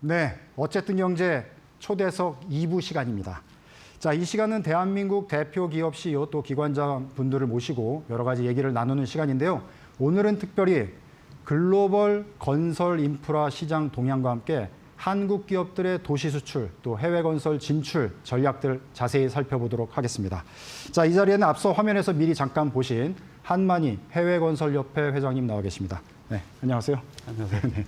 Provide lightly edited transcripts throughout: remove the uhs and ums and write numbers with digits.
네, 어쨌든 경제 초대석 2부 시간입니다. 자, 이 시간은 대한민국 대표 기업 CEO 또 기관장 분들을 모시고 여러 가지 얘기를 나누는 시간인데요. 오늘은 특별히 글로벌 건설 인프라 시장 동향과 함께 한국 기업들의 도시 수출 또 해외 건설 진출 전략들 자세히 살펴보도록 하겠습니다. 자, 이 자리에는 앞서 화면에서 미리 잠깐 보신 한만희 해외건설협회 회장님 나와 계십니다. 네, 안녕하세요. 안녕하세요. 네.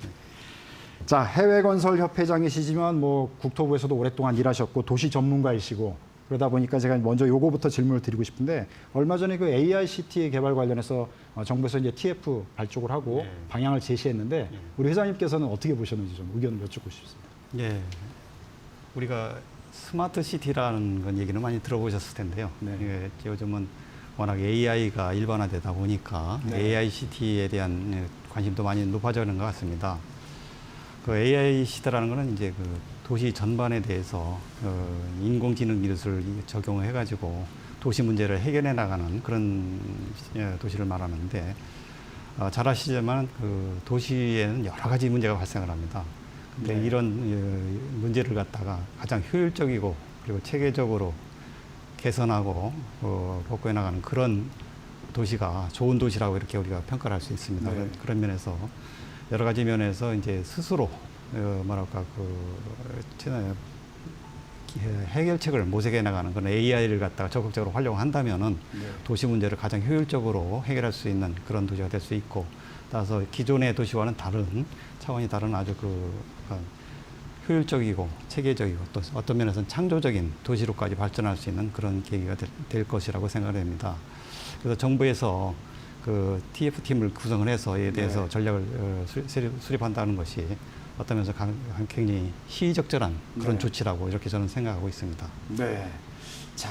자, 해외건설협회장이시지만 국토부에서도 오랫동안 일하셨고 도시 전문가이시고 그러다 보니까 제가 먼저 요거부터 질문을 드리고 싶은데 얼마 전에 그 AICT 개발 관련해서 정부에서 이제 TF 발족을 하고 네. 방향을 제시했는데 우리 회장님께서는 어떻게 보셨는지 좀 의견을 여쭙고 싶습니다. 예, 우리가 스마트 시티라는 건 얘기는 많이 들어보셨을 텐데요. 네. 예, 요즘은 워낙 AI가 일반화되다 보니까 네. AICT에 대한 관심도 많이 높아지는 것 같습니다. 그 AI 시대라는 거는 이제 그 도시 전반에 대해서 인공지능 기술을 적용해가지고 도시 문제를 해결해 나가는 그런 도시를 말하는데 잘 아시지만 그 도시에는 여러 가지 문제가 발생을 합니다. 근데 네. 이런 문제를 갖다가 가장 효율적이고 그리고 체계적으로 개선하고 복구해 나가는 그런 도시가 좋은 도시라고 이렇게 우리가 평가를 할 수 있습니다. 네. 그런 면에서 여러 가지 면에서 이제 스스로 뭐랄까 해결책을 모색해 나가는 그런 AI를 갖다가 적극적으로 활용한다면은 네. 도시 문제를 가장 효율적으로 해결할 수 있는 그런 도시가 될 수 있고, 따라서 기존의 도시와는 다른 차원이 다른 아주 효율적이고 체계적이고 또 어떤 면에서는 창조적인 도시로까지 발전할 수 있는 그런 계기가 될 것이라고 생각을 합니다. 그래서 정부에서 그 TF팀을 구성을 해서 이에 대해서 네. 전략을 수립한다는 것이 어떤 면에서 굉장히 시의적절한 그런 네. 조치라고 이렇게 저는 생각하고 있습니다. 네. 자,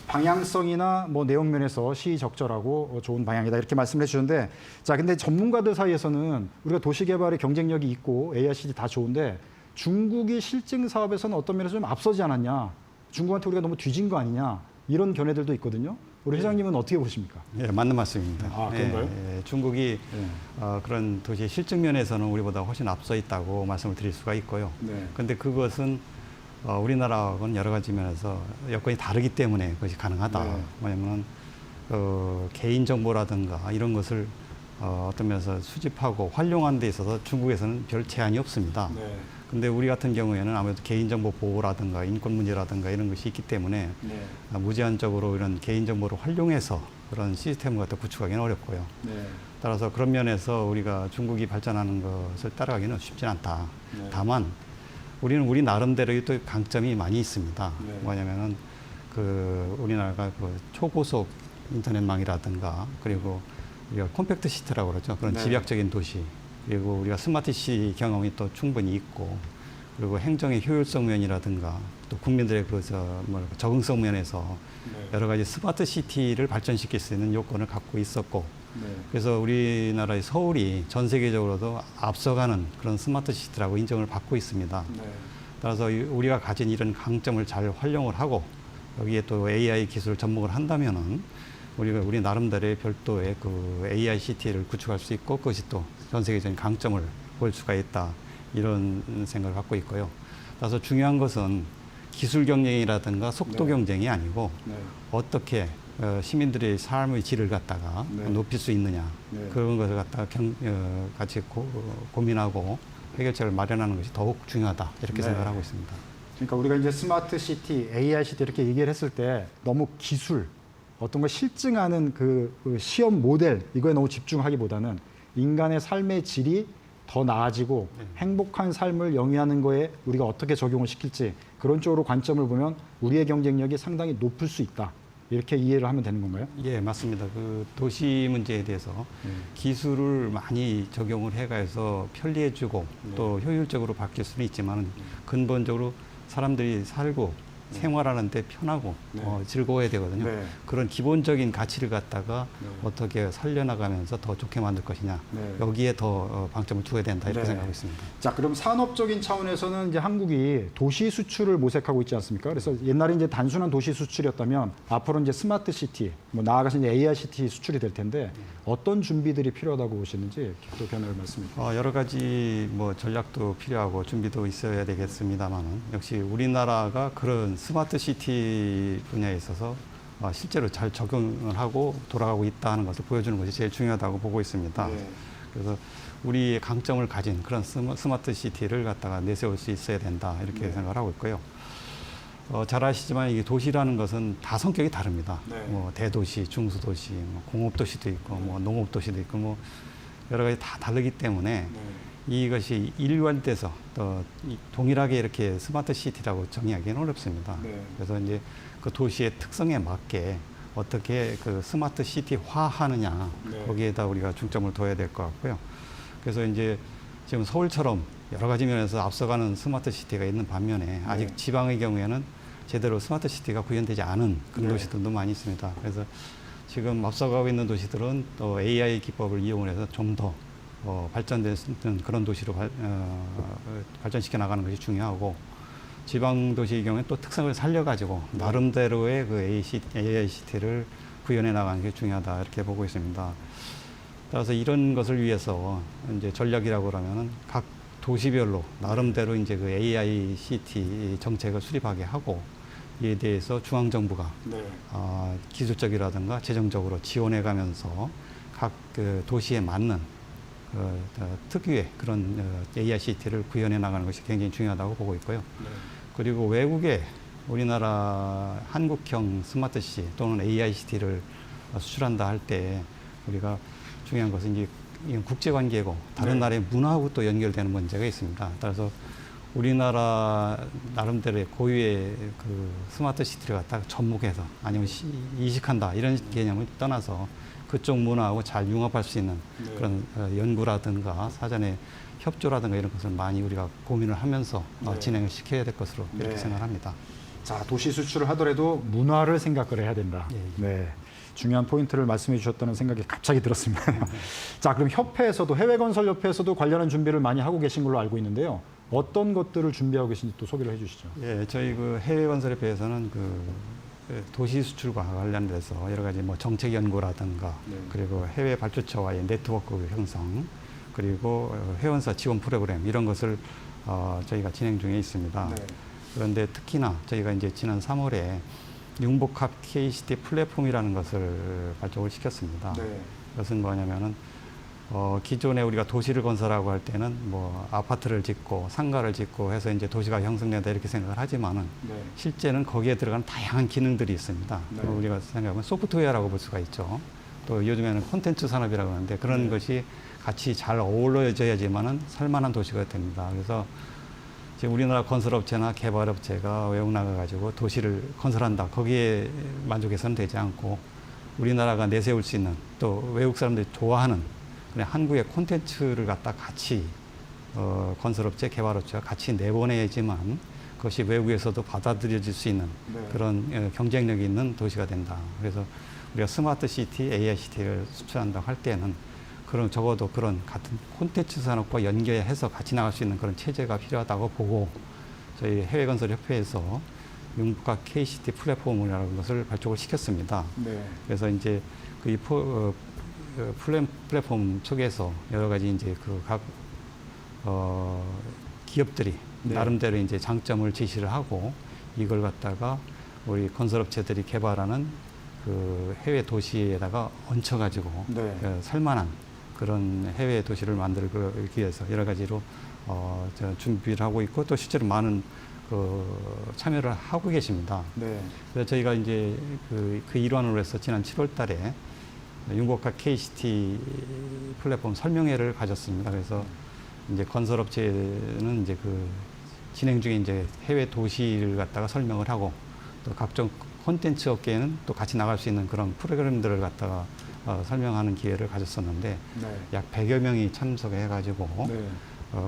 방향성이나 내용 면에서 시의적절하고 좋은 방향이다 이렇게 말씀해 주셨는데, 자, 근데 전문가들 사이에서는 우리가 도시 개발의 경쟁력이 있고 AICT 다 좋은데 중국이 실증 사업에서는 어떤 면에서 좀 앞서지 않았냐, 중국한테 우리가 너무 뒤진 거 아니냐 이런 견해들도 있거든요. 우리 회장님은 어떻게 보십니까? 예, 맞는 말씀입니다. 아, 그런가요? 중국이 네. 그런 도시의 실증 면에서는 우리보다 훨씬 앞서 있다고 말씀을 드릴 수가 있고요. 네. 그런데 그것은 우리나라하고는 여러 가지 면에서 여건이 다르기 때문에 그것이 가능하다. 네. 뭐냐면 개인 정보라든가 이런 것을 어떤 면에서 수집하고 활용하는 데 있어서 중국에서는 별 제한이 없습니다. 네. 근데 우리 같은 경우에는 아무래도 개인정보 보호라든가 인권 문제라든가 이런 것이 있기 때문에 네. 무제한적으로 이런 개인정보를 활용해서 그런 시스템을 갖다 구축하기는 어렵고요. 네. 따라서 그런 면에서 우리가 중국이 발전하는 것을 따라가기는 쉽진 않다. 네. 다만 우리는 우리 나름대로의 또 강점이 많이 있습니다. 네. 뭐냐면은 우리나라가 초고속 인터넷망이라든가 그리고 우리가 컴팩트 시티라고 그러죠. 그런 네. 집약적인 도시. 그리고 우리가 스마트 시티 경험이 또 충분히 있고, 그리고 행정의 효율성 면이라든가 또 국민들의 적응성 면에서 네. 여러 가지 스마트 시티를 발전시킬 수 있는 요건을 갖고 있었고, 네. 그래서 우리나라의 서울이 전 세계적으로도 앞서가는 그런 스마트 시티라고 인정을 받고 있습니다. 네. 따라서 우리가 가진 이런 강점을 잘 활용을 하고 여기에 또 AI 기술을 접목을 한다면은 우리 나름대로의 별도의 AICT를 구축할 수 있고 그것이 또 전 세계적인 강점을 볼 수가 있다. 이런 생각을 갖고 있고요. 따라서 중요한 것은 기술 경쟁이라든가 속도 네. 경쟁이 아니고 네. 어떻게 시민들의 삶의 질을 갖다가 네. 높일 수 있느냐. 네. 그런 것을 갖다가 같이 고민하고 해결책을 마련하는 것이 더욱 중요하다. 이렇게 네. 생각을 하고 있습니다. 그러니까 우리가 이제 스마트 시티, AICT 이렇게 얘기를 했을 때 너무 기술, 어떤 걸 실증하는 그 시험 모델 이거에 너무 집중하기보다는 인간의 삶의 질이 더 나아지고 행복한 삶을 영위하는 거에 우리가 어떻게 적용을 시킬지 그런 쪽으로 관점을 보면 우리의 경쟁력이 상당히 높을 수 있다. 이렇게 이해를 하면 되는 건가요? 예, 맞습니다. 그 도시 문제에 대해서 기술을 많이 적용을 해가서 편리해지고 또 효율적으로 바뀔 수는 있지만 근본적으로 사람들이 살고 생활하는데 편하고 네. 즐거워야 되거든요. 네. 그런 기본적인 가치를 갖다가 네. 어떻게 살려나가면서 더 좋게 만들 것이냐. 네. 여기에 더 방점을 두어야 된다 이렇게 네. 생각하고 있습니다. 자, 그럼 산업적인 차원에서는 이제 한국이 도시 수출을 모색하고 있지 않습니까? 그래서 옛날에 이제 단순한 도시 수출이었다면 앞으로 이제 스마트 시티, 뭐 나아가서 이제 AI 시티 수출이 될 텐데 어떤 준비들이 필요하다고 보시는지 또 변호를 말씀해 주세요. 여러 가지 뭐 전략도 필요하고 준비도 있어야 되겠습니다만은 역시 우리나라가 그런 스마트 시티 분야에 있어서 실제로 잘 적용을 하고 돌아가고 있다는 것을 보여주는 것이 제일 중요하다고 보고 있습니다. 네. 그래서 우리의 강점을 가진 그런 스마트 시티를 갖다가 내세울 수 있어야 된다 이렇게 네. 생각을 하고 있고요. 잘 아시지만 이게 도시라는 것은 다 성격이 다릅니다. 네. 뭐 대도시, 중수도시, 뭐 공업도시도 있고, 뭐 농업도시도 있고, 뭐 여러 가지 다 다르기 때문에 이것이 일관돼서 또 동일하게 이렇게 스마트 시티라고 정의하기는 어렵습니다. 네. 그래서 이제 그 도시의 특성에 맞게 어떻게 그 스마트 시티화하느냐 네. 거기에다 우리가 중점을 둬야 될 것 같고요. 그래서 이제 지금 서울처럼 여러 가지 면에서 앞서가는 스마트 시티가 있는 반면에 아직 네. 지방의 경우에는 제대로 스마트 시티가 구현되지 않은 그런 네. 도시들도 많이 있습니다. 그래서 지금 앞서가고 있는 도시들은 또 AI 기법을 이용을 해서 좀 더 발전된 그런 도시로 발전시켜 나가는 것이 중요하고 지방 도시의 경우에 또 특성을 살려가지고 네. 나름대로의 그 AI 시티를 구현해 나가는 게 중요하다 이렇게 보고 있습니다. 따라서 이런 것을 위해서 이제 전략이라고 그러면은 각 도시별로 나름대로 이제 그 AI 시티 정책을 수립하게 하고 이에 대해서 중앙 정부가 네. 기술적이라든가 재정적으로 지원해 가면서 각 그 도시에 맞는 특유의 그런 AI 시티를 구현해 나가는 것이 굉장히 중요하다고 보고 있고요. 네. 그리고 외국에 우리나라 한국형 스마트 시티 또는 AI 시티를 수출한다 할 때 우리가 중요한 것은 이제 이건 국제 관계고 다른 네. 나라의 문화하고 또 연결되는 문제가 있습니다. 따라서 우리나라 나름대로의 고유의 그 스마트 시티를 갖다가 접목해서 아니면 이식한다 이런 개념을 떠나서 그쪽 문화하고 잘 융합할 수 있는 네. 그런 연구라든가 사전에 협조라든가 이런 것을 많이 우리가 고민을 하면서 네. 진행을 시켜야 될 것으로 이렇게 네. 생각합니다. 자, 도시 수출을 하더라도 문화를 생각을 해야 된다. 예, 예. 네. 중요한 포인트를 말씀해 주셨다는 생각이 갑자기 들었습니다. 자, 그럼 협회에서도 해외건설협회에서도 관련한 준비를 많이 하고 계신 걸로 알고 있는데요. 어떤 것들을 준비하고 계신지 또 소개를 해주시죠. 예, 저희 그 해외건설협회에서는 그 도시 수출과 관련돼서 여러 가지 뭐 정책 연구라든가 네. 그리고 해외 발주처와의 네트워크 형성 그리고 회원사 지원 프로그램 이런 것을 저희가 진행 중에 있습니다. 네. 그런데 특히나 저희가 이제 지난 3월에 융복합 KCT 플랫폼이라는 것을 발족을 시켰습니다. 네. 그것은 뭐냐면은 기존에 우리가 도시를 건설하고 할 때는 뭐 아파트를 짓고 상가를 짓고 해서 이제 도시가 형성된다 이렇게 생각을 하지만은 네. 실제는 거기에 들어가는 다양한 기능들이 있습니다. 네. 우리가 생각하면 소프트웨어라고 볼 수가 있죠. 또 요즘에는 콘텐츠 산업이라고 하는데 그런 네. 것이 같이 잘 어우러져야지만은 살만한 도시가 됩니다. 그래서 지금 우리나라 건설업체나 개발업체가 외국 나가가지고 도시를 건설한다. 거기에 만족해서는 되지 않고 우리나라가 내세울 수 있는 또 외국 사람들이 좋아하는 그냥 한국의 콘텐츠를 갖다 같이 건설업체, 개발업체가 같이 내보내야지만 그것이 외국에서도 받아들여질 수 있는 네. 그런 경쟁력이 있는 도시가 된다. 그래서 우리가 스마트 시티, AI 시티를 수출한다고 할 때는 그런 적어도 그런 같은 콘텐츠 산업과 연계해서 같이 나갈 수 있는 그런 체제가 필요하다고 보고 저희 해외건설협회에서 융복합 KCT 플랫폼이라는 것을 발족을 시켰습니다. 네. 그래서 이제 그 플랫폼 속에서 여러 가지 이제 그 각 기업들이 네. 나름대로 이제 장점을 제시를 하고 이걸 갖다가 우리 건설업체들이 개발하는 그 해외 도시에다가 얹혀가지고 네. 살만한 그런 해외 도시를 만들기 위해서 여러 가지로 준비를 하고 있고 또 실제로 많은 참여를 하고 계십니다. 네. 그래서 저희가 이제 그 일환으로 해서 지난 7월 달에 융복합 KCT 플랫폼 설명회를 가졌습니다. 그래서 이제 건설업체는 이제 그 진행 중에 이제 해외 도시를 갖다가 설명을 하고 또 각종 콘텐츠 업계에는 또 같이 나갈 수 있는 그런 프로그램들을 갖다가 설명하는 기회를 가졌었는데 네. 약 100여 명이 참석해가지고 네.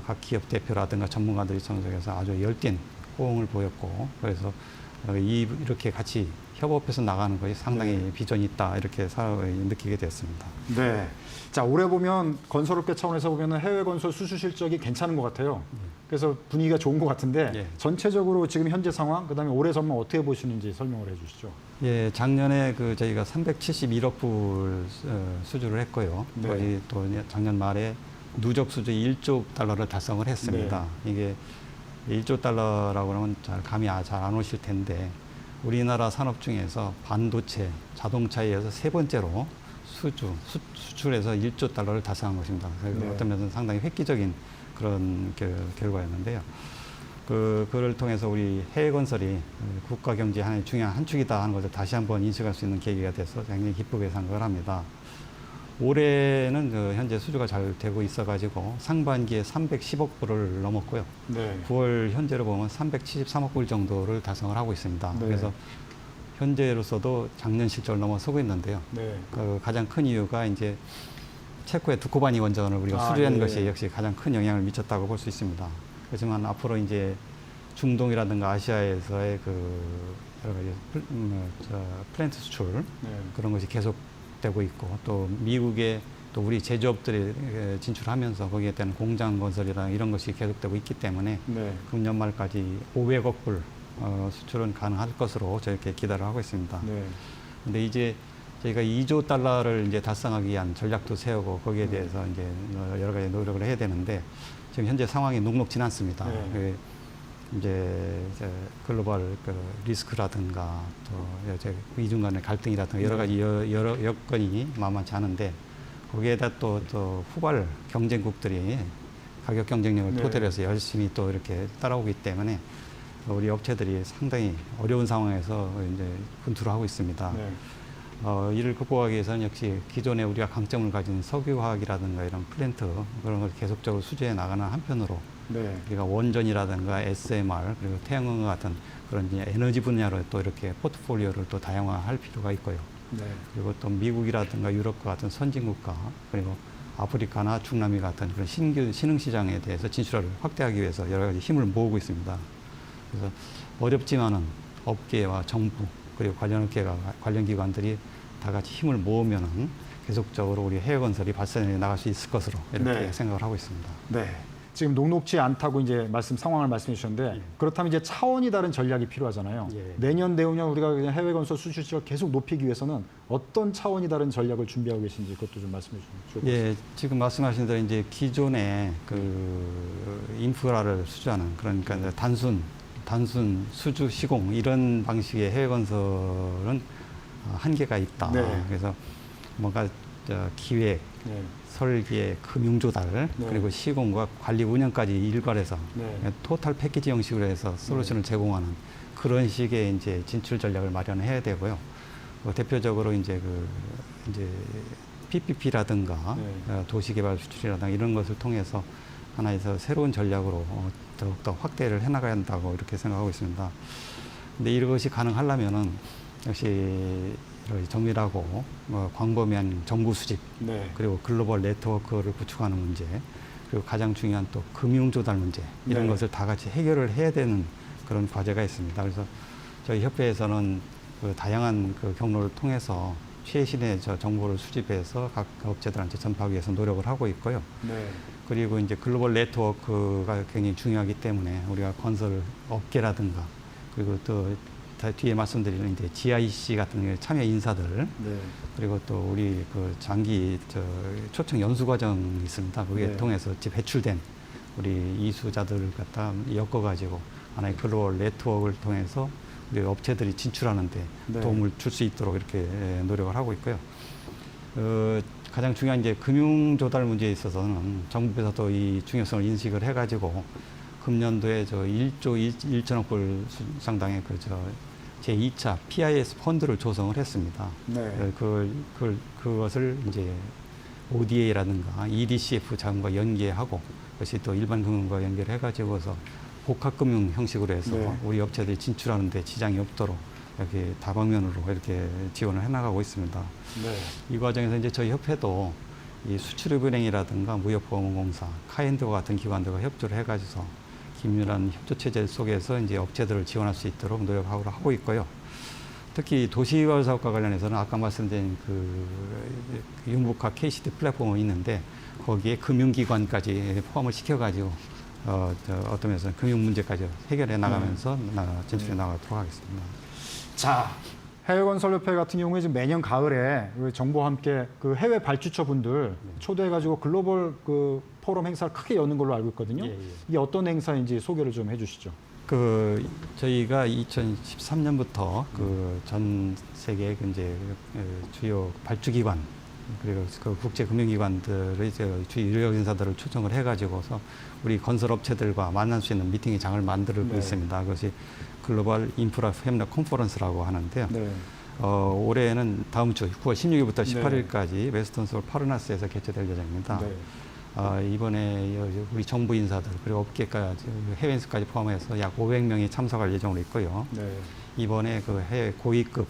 각 기업 대표라든가 전문가들이 참석해서 아주 열띤 호응을 보였고 그래서 이렇게 같이 협업해서 나가는 것이 상당히 네. 비전이 있다 이렇게 느끼게 됐습니다. 네. 자, 올해 보면 건설업계 차원에서 보면 해외 건설 수주 실적이 괜찮은 것 같아요. 그래서 분위기가 좋은 것 같은데 예. 전체적으로 지금 현재 상황, 그다음에 올해 전망 어떻게 보시는지 설명을 해주시죠. 예, 작년에 저희가 371억 불 수주를 했고요. 네. 거의 또 작년 말에 누적 수주 1조 달러를 달성을 했습니다. 네. 이게 1조 달러라고 하면 잘 감이 잘 안 오실 텐데 우리나라 산업 중에서 반도체, 자동차에 이어서 세 번째로 수출해서 1조 달러를 달성한 것입니다. 그래서 네. 어떤 면에서는 상당히 획기적인 그런 결과였는데요. 그를 통해서 우리 해외 건설이 국가 경제의 하나의 중요한 한 축이다 하는 것을 다시 한번 인식할 수 있는 계기가 돼서 굉장히 기쁘게 생각을 합니다. 올해는 현재 수주가 잘 되고 있어가지고 상반기에 310억 불을 넘었고요. 네. 9월 현재로 보면 373억 불 정도를 달성을 하고 있습니다. 네. 그래서 현재로서도 작년 실적을 넘어서고 있는데요. 네. 가장 큰 이유가 이제 체코의 두코바니 원전을 우리가 수주한 예. 것이 역시 가장 큰 영향을 미쳤다고 볼 수 있습니다. 그렇지만 앞으로 이제 중동이라든가 아시아에서의 여러 가지 플랜트 수출 네. 그런 것이 계속되고 있고 또 미국에 또 우리 제조업들이 진출하면서 거기에 대한 공장 건설이나 이런 것이 계속되고 있기 때문에 네. 금년 말까지 500억 불 수출은 가능할 것으로 저렇게 기대를 하고 있습니다. 네. 근데 이제 저희가 2조 달러를 이제 달성하기 위한 전략도 세우고 거기에 대해서 이제 여러 가지 노력을 해야 되는데 지금 현재 상황이 녹록지 않습니다. 네. 이제 글로벌 리스크라든가 또 이중 간의 갈등이라든가 여러 가지 여러 여건이 만만치 않은데 거기에다 또 후발 경쟁국들이 가격 경쟁력을 네. 토대로 해서 열심히 또 이렇게 따라오기 때문에 우리 업체들이 상당히 어려운 상황에서 이제 분투를 하고 있습니다. 네. 이를 극복하기 위해서는 역시 기존에 우리가 강점을 가진 석유화학이라든가 이런 플랜트 그런 걸 계속적으로 수주해 나가는 한편으로 네. 우리가 원전이라든가 SMR 그리고 태양광과 같은 그런 이제 에너지 분야로 또 이렇게 포트폴리오를 또 다양화할 필요가 있고요. 네. 그리고 또 미국이라든가 유럽과 같은 선진국가 그리고 아프리카나 중남미 같은 그런 신규 신흥 시장에 대해서 진출을 확대하기 위해서 여러 가지 힘을 모으고 있습니다. 그래서 어렵지만은 업계와 정부 그리고 관련 업계가 관련 기관들이 다 같이 힘을 모으면은 계속적으로 우리 해외 건설이 발전해 나갈 수 있을 것으로 이렇게 네. 생각을 하고 있습니다. 네. 지금 녹록지 않다고 이제 상황을 말씀해 주셨는데 예. 그렇다면 이제 차원이 다른 전략이 필요하잖아요. 예. 내년 내후년 우리가 그냥 해외 건설 수출 실적을 계속 높이기 위해서는 어떤 차원이 다른 전략을 준비하고 계신지 그것도 좀 말씀해 주시면 좋을 것 같습니다. 예, 지금 말씀하신 대로 이제 기존의 인프라를 수주하는 그러니까 이제 단순 수주 시공 이런 방식의 해외 건설은 한계가 있다. 네. 그래서 뭔가 기획, 네. 설계, 금융 조달 네. 그리고 시공과 관리 운영까지 일괄해서 네. 토탈 패키지 형식으로 해서 솔루션을 제공하는 그런 식의 이제 진출 전략을 마련해야 되고요. 대표적으로 이제 PPP라든가 네. 도시개발 수출이라든가 이런 것을 통해서 하나에서 새로운 전략으로 더욱더 확대를 해나가야 한다고 이렇게 생각하고 있습니다. 근데 이것이 가능하려면은 역시 정밀하고 광범위한 정보 수집 네. 그리고 글로벌 네트워크를 구축하는 문제 그리고 가장 중요한 또 금융 조달 문제 이런 네. 것을 다 같이 해결을 해야 되는 그런 과제가 있습니다. 그래서 저희 협회에서는 다양한 경로를 통해서 최신의 정보를 수집해서 각 업체들한테 전파하기 위해서 노력을 하고 있고요. 네. 그리고 이제 글로벌 네트워크가 굉장히 중요하기 때문에 우리가 건설 업계라든가 그리고 또 뒤에 말씀드리는 이제 GIC 같은 참여 인사들 네. 그리고 또 우리 장기 초청 연수 과정이 있습니다. 거기에 네. 통해서 배출된 우리 이수자들을 갖다 엮어가지고 하나의 글로벌 네트워크를 통해서 우리 업체들이 진출하는데 네. 도움을 줄 수 있도록 이렇게 노력을 하고 있고요. 가장 중요한 이제 금융 조달 문제에 있어서는 정부에서도 이 중요성을 인식을 해가지고 금년도에 1조 1천억 불 상당의 제2차 PIS 펀드를 조성을 했습니다. 네. 그것을 이제 ODA라든가 EDCF 자금과 연계하고 그것이 또 일반 금융과 연결해가지고서 복합금융 형식으로 해서 네. 우리 업체들이 진출하는데 지장이 없도록 이렇게 다방면으로 이렇게 지원을 해나가고 있습니다. 네. 이 과정에서 이제 저희 협회도 이 수출입은행이라든가 무역보험공사, 카엔드와 같은 기관들과 협조를 해가지고 긴밀한 협조 체제 속에서 이제 업체들을 지원할 수 있도록 노력하고 하고 있고요. 특히 도시개발 사업과 관련해서는 아까 말씀드린 그 융복합 KCD 플랫폼이 있는데 거기에 금융기관까지 포함을 시켜가지고 어떤 면에서는 금융 문제까지 해결해 나가면서 진출해 나가도록 하겠습니다. 자, 해외건설협회 같은 경우에 지금 매년 가을에 그 정부와 함께 그 해외 발주처 분들 초대해가지고 글로벌 그 포럼 행사를 크게 여는 걸로 알고 있거든요. 예, 예. 이게 어떤 행사인지 소개를 좀 해주시죠. 그 저희가 2013년부터 그 전 세계 그 이제 주요 발주기관 그리고 그 국제 금융기관들의 주요 유력 인사들을 초청을 해가지고서 우리 건설업체들과 만날 수 있는 미팅의 장을 만들고 네. 있습니다. 그것이 글로벌 인프라 패밀리 컨퍼런스라고 하는데요. 네. 올해는 다음 주 9월 16일부터 네. 18일까지 웨스턴서울 파르나스에서 개최될 예정입니다. 네. 이번에 우리 정부 인사들 그리고 업계까지 해외 인사까지 포함해서 약 500명이 참석할 예정으로 있고요. 네. 이번에 그 해외 고위급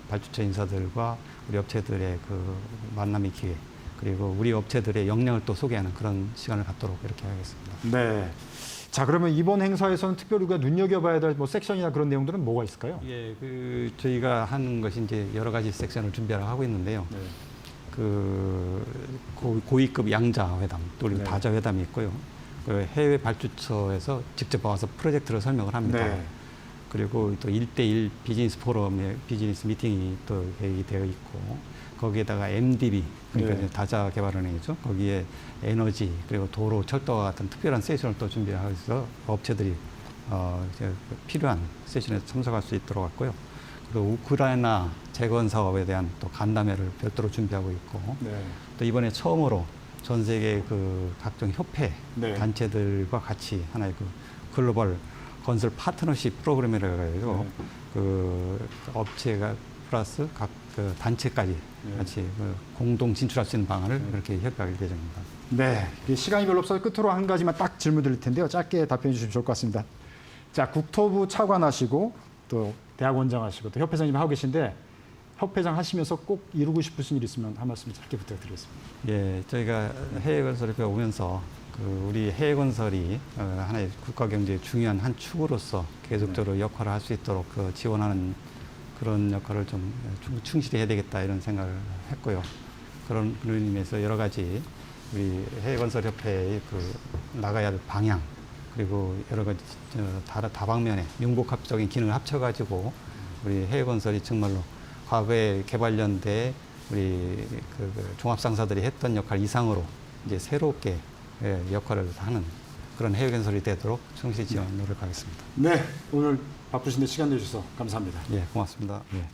발주처 인사들과 우리 업체들의 그 만남의 기회 그리고 우리 업체들의 역량을 또 소개하는 그런 시간을 갖도록 이렇게 하겠습니다. 네. 자, 그러면 이번 행사에서는 특별히 우리가 눈여겨봐야 될 뭐 섹션이나 그런 내용들은 뭐가 있을까요? 예, 그 저희가 하는 것이 이제 여러 가지 섹션을 준비를 하고 있는데요. 네. 그 고위급 양자 회담, 또 그리고 네. 다자 회담이 있고요. 그 해외 발주처에서 직접 와서 프로젝트를 설명을 합니다. 네. 그리고 또 1대1 비즈니스 포럼의 비즈니스 미팅이 또 계획되어 있고 거기에다가 MDB 그러니까 네. 이제 다자 개발은행이죠. 거기에 에너지 그리고 도로, 철도와 같은 특별한 세션을 또 준비해서 업체들이 이제 필요한 세션에 참석할 수 있도록 했고요. 그리고 우크라이나 재건 사업에 대한 또 간담회를 별도로 준비하고 있고 네. 또 이번에 처음으로 전 세계 그 각종 협회 네. 단체들과 같이 하나의 그 글로벌 건설 파트너십 프로그램이라고 해가지고 네. 그 업체가 플러스 각 그 단체까지 네. 같이 그 공동 진출할 수 있는 방안을 그렇게 협의할 예정입니다. 네. 이게 시간이 별로 없어서 끝으로 한 가지만 딱 질문 드릴 텐데요. 짧게 답변해 주시면 좋을 것 같습니다. 자, 국토부 차관하시고 또 대학원장 하시고 또 협회장님 하고 계신데 협회장 하시면서 꼭 이루고 싶으신 일 있으면 한 말씀 짧게 부탁드리겠습니다. 예, 저희가 해외건설협회 오면서 그 우리 해외건설이 하나의 국가 경제의 중요한 한 축으로서 계속적으로 역할을 할 수 있도록 그 지원하는 그런 역할을 좀 충실히 해야 되겠다 이런 생각을 했고요. 그런 의미에서 여러 가지 우리 해외건설협회의 그 나가야 될 방향 그리고 여러 가지 다방면의 융복합적인 기능을 합쳐가지고 우리 해외건설이 정말로 과거에 개발연대 우리 그 종합상사들이 했던 역할 이상으로 이제 새롭게 역할을 하는 그런 해외건설이 되도록 충실히 지원 노력하겠습니다. 네. 오늘 바쁘신데 시간 내주셔서 감사합니다. 예, 고맙습니다. 네.